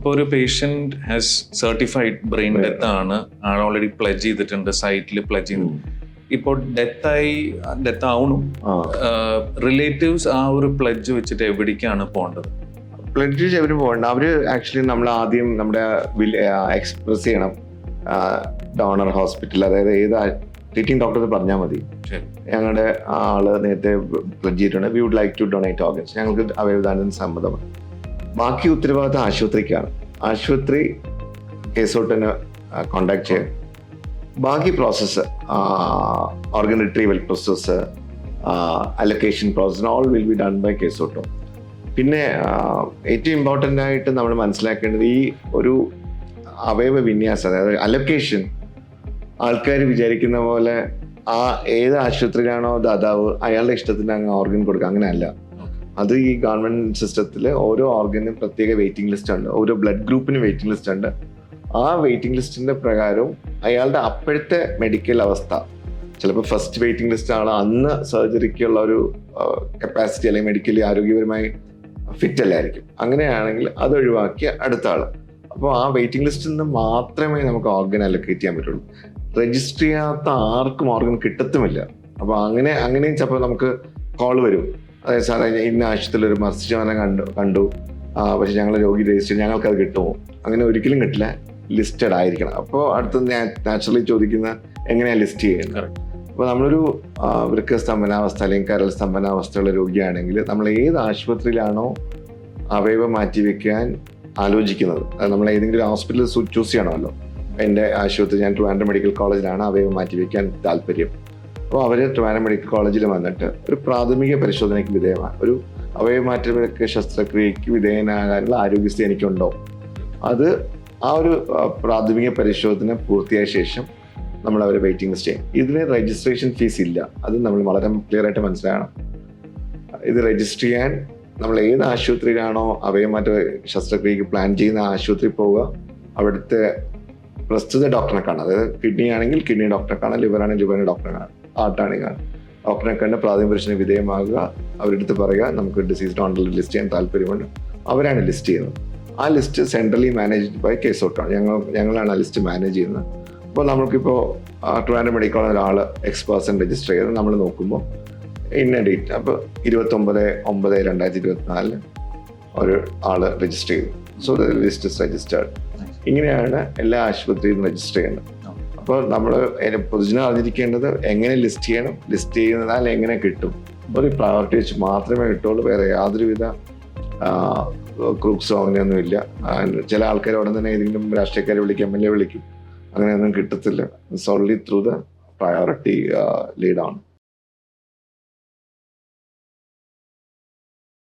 അപ്പോൾ ഒരു patient has certified brain death ആണ്, ആൾ ഓൾറെഡി പ്ലെജ് ചെയ്തിട്ടുണ്ട്, സൈറ്റിൽ പ്ലെജ് ചെയ്തിട്ടുണ്ട്. ഇപ്പോൾ ഡെത്ത് ആവണം, റിലേറ്റീവ്സ് ആ ഒരു പ്ലെജ് വെച്ചിട്ട് എവിടേക്കാണ് പോകേണ്ടത്? പ്ലെജ് എവരും പോകണ്ട. അവര് ആക്ച്വലി നമ്മൾ ആദ്യം നമ്മുടെ എക്സ്പ്രസ് ചെയ്യണം ഡോണർ ഹോസ്പിറ്റൽ, അതായത് ഏത് ട്രീറ്റിംഗ് ഡോക്ടർ പറഞ്ഞാൽ മതി, ഞങ്ങളുടെ ആള് നേരത്തെ പ്ലെജ് ചെയ്തിട്ടുണ്ട്, we would like to donate organs, ഞങ്ങൾക്ക് അവയവദാനത്തിന് സമ്മതമാണ്. ബാക്കി ഉത്തരവാദിത്തം ആശുപത്രിക്കാണ്. ആശുപത്രി കേസോട്ടിനെ കോണ്ടാക്ട് ചെയ്യും. ബാക്കി process, organ retrieval process, allocation process, all will be done by കേസോട്ടോ. പിന്നെ ഏറ്റവും ഇമ്പോർട്ടൻ്റ് ആയിട്ട് നമ്മൾ മനസ്സിലാക്കേണ്ടത് ഈ ഒരു അവയവ വിന്യാസം, അതായത് അലൊക്കേഷൻ, ആൾക്കാർ വിചാരിക്കുന്ന പോലെ ആ ഏത് ആശുപത്രിയിലാണോ ദാതാവ് അയാളുടെ ഇഷ്ടത്തിന് അങ്ങ് ഓർഗൻ കൊടുക്കുക, അങ്ങനെയല്ല. അത് ഈ ഗവൺമെൻറ് സിസ്റ്റത്തിൽ ഓരോ ഓർഗനും പ്രത്യേക വെയിറ്റിംഗ് ലിസ്റ്റ് ഉണ്ട്, ഓരോ ബ്ലഡ് ഗ്രൂപ്പിന് വെയിറ്റിംഗ് ലിസ്റ്റ് ഉണ്ട്. ആ വെയിറ്റിംഗ് ലിസ്റ്റിൻ്റെ പ്രകാരവും അയാളുടെ അപ്പോഴത്തെ മെഡിക്കൽ അവസ്ഥ, ചിലപ്പോൾ ഫസ്റ്റ് വെയിറ്റിംഗ് ലിസ്റ്റ് ആണ് അന്ന് സർജറിക്കുള്ള ഒരു കപ്പാസിറ്റി അല്ലെങ്കിൽ മെഡിക്കലി ആരോഗ്യപരമായി ഫിറ്റ് അല്ലായിരിക്കും. അങ്ങനെയാണെങ്കിൽ അത് ഒഴിവാക്കി അടുത്ത ആൾ. അപ്പോൾ ആ വെയിറ്റിംഗ് ലിസ്റ്റിൽ നിന്ന് മാത്രമേ നമുക്ക് ഓർഗൻ അലൊക്കേറ്റ് ചെയ്യാൻ പറ്റുള്ളൂ. രജിസ്റ്റർ ചെയ്യാത്ത ആർക്കും ഓർഗൻ കിട്ടത്തുമില്ല. അപ്പോൾ അങ്ങനെയും ചിലപ്പോൾ നമുക്ക് കോൾ വരും, അതായത് സാറേ ഇന്ന ആശുപത്രിയിൽ ഒരു മർസിജാനം കണ്ടു, പക്ഷെ ഞങ്ങൾ രോഗി രജിസ്റ്റർ, ഞങ്ങൾക്കത് കിട്ടുമോ? അങ്ങനെ ഒരിക്കലും കിട്ടില്ല, ലിസ്റ്റഡ് ആയിരിക്കണം. അപ്പോൾ അടുത്ത് നാച്ചുറലി ചോദിക്കുന്ന എങ്ങനെയാണ് ലിസ്റ്റ് ചെയ്യുന്നത്. അപ്പോൾ നമ്മളൊരു വൃക്ക സ്തംഭനാവസ്ഥ അല്ലെങ്കിൽ കരൾ സ്തംഭനാവസ്ഥയുള്ള രോഗിയാണെങ്കിൽ നമ്മൾ ഏത് ആശുപത്രിയിലാണോ അവയവം മാറ്റിവെക്കാൻ ആലോചിക്കുന്നത്, അത് നമ്മൾ ഏതെങ്കിലും ഒരു ഹോസ്പിറ്റലിൽ ചൂസ് ചെയ്യണമല്ലോ. എൻ്റെ ആശുപത്രി, ഞാൻ ട്രിവാൻഡ്രം മെഡിക്കൽ കോളേജിലാണ് അവയവം മാറ്റിവെക്കാൻ താല്പര്യം. അപ്പോൾ അവർ ട്രിവാൻഡ്രം മെഡിക്കൽ കോളേജിൽ വന്നിട്ട് ഒരു പ്രാഥമിക പരിശോധനയ്ക്ക് വിധേയമാണ്, ഒരു അവയവ മാറ്റ ശസ്ത്രക്രിയയ്ക്ക് വിധേയനാകാനുള്ള ആരോഗ്യസ്ഥിതി എനിക്കുണ്ടോ, അത് ആ ഒരു പ്രാഥമിക പരിശോധന പൂർത്തിയായ ശേഷം നമ്മൾ അവരെ വെയിറ്റിംഗ് ലിസ്റ്റ് ചെയ്യും. ഇതിന് രജിസ്ട്രേഷൻ ഫീസ് ഇല്ല, അത് നമ്മൾ വളരെ ക്ലിയർ ആയിട്ട് മനസ്സിലാക്കണം. ഇത് രജിസ്റ്റർ ചെയ്യാൻ നമ്മൾ ഏത് ആശുപത്രിയിലാണോ അവയവമാറ്റ ശസ്ത്രക്രിയക്ക് പ്ലാൻ ചെയ്യുന്ന ആശുപത്രി പോവുക, അവിടുത്തെ പ്രസ്തുത ഡോക്ടറെ കാണാം. അതായത് കിഡ്നി ആണെങ്കിൽ കിഡ്നി ഡോക്ടറെ കാണാം, ലിവർ ആണെങ്കിൽ ലിവറിൻ്റെ ഡോക്ടറെ കാണാം, ഹാർട്ടാണെങ്കിൽ ഡോക്ടറെ കണ്ട് പ്രാഥമിക പരിശോധന വിധേയമാകുക, അവരെടുത്ത് പറയുക നമുക്ക് ഡിസീസ് ഡോണ്ടറിൽ ലിസ്റ്റ് ചെയ്യാൻ താല്പര്യമുണ്ട്, അവരാണ് ലിസ്റ്റ് ചെയ്യുന്നത്. ആ ലിസ്റ്റ് സെൻട്രലി മാനേജ്ഡ് ബൈ കേസോട്ടാണ്, ഞങ്ങളാണ് ആ ലിസ്റ്റ് മാനേജ് ചെയ്യുന്നത്. അപ്പോൾ നമുക്കിപ്പോൾ ട്രിവാൻഡ്രം മെഡിക്കൽ കോളേജിൽ ഒരാൾ X% രജിസ്റ്റർ ചെയ്ത് നമ്മൾ നോക്കുമ്പോൾ ഇന്ന ഡേറ്റ്, അപ്പോൾ 29/9/2024 ഒരു ആൾ രജിസ്റ്റർ ചെയ്തു. So the list is registered. ഇങ്ങനെയാണ് എല്ലാ ആശുപത്രിയിലും രജിസ്റ്റർ ചെയ്യുന്നത്. അപ്പോൾ നമ്മൾ പൊതുജനം അറിഞ്ഞിരിക്കേണ്ടത് എങ്ങനെ ലിസ്റ്റ് ചെയ്യണം, ലിസ്റ്റ് ചെയ്യുന്നതാൽ എങ്ങനെ കിട്ടും, ഒരു പ്രയോറിറ്റി വെച്ച് മാത്രമേ കിട്ടുള്ളൂ. വേറെ യാതൊരുവിധ ക്രൂക്സോ അങ്ങനെയൊന്നും ഇല്ല. ചില ആൾക്കാർ ഉടൻ തന്നെ ഏതെങ്കിലും രാഷ്ട്രീയക്കാരെ വിളിക്കും, MLA വിളിക്കും, അങ്ങനെയൊന്നും കിട്ടത്തില്ല. സോൺലി ത്രൂ ദ പ്രയോറിറ്റി ലീഡ് ആണ്.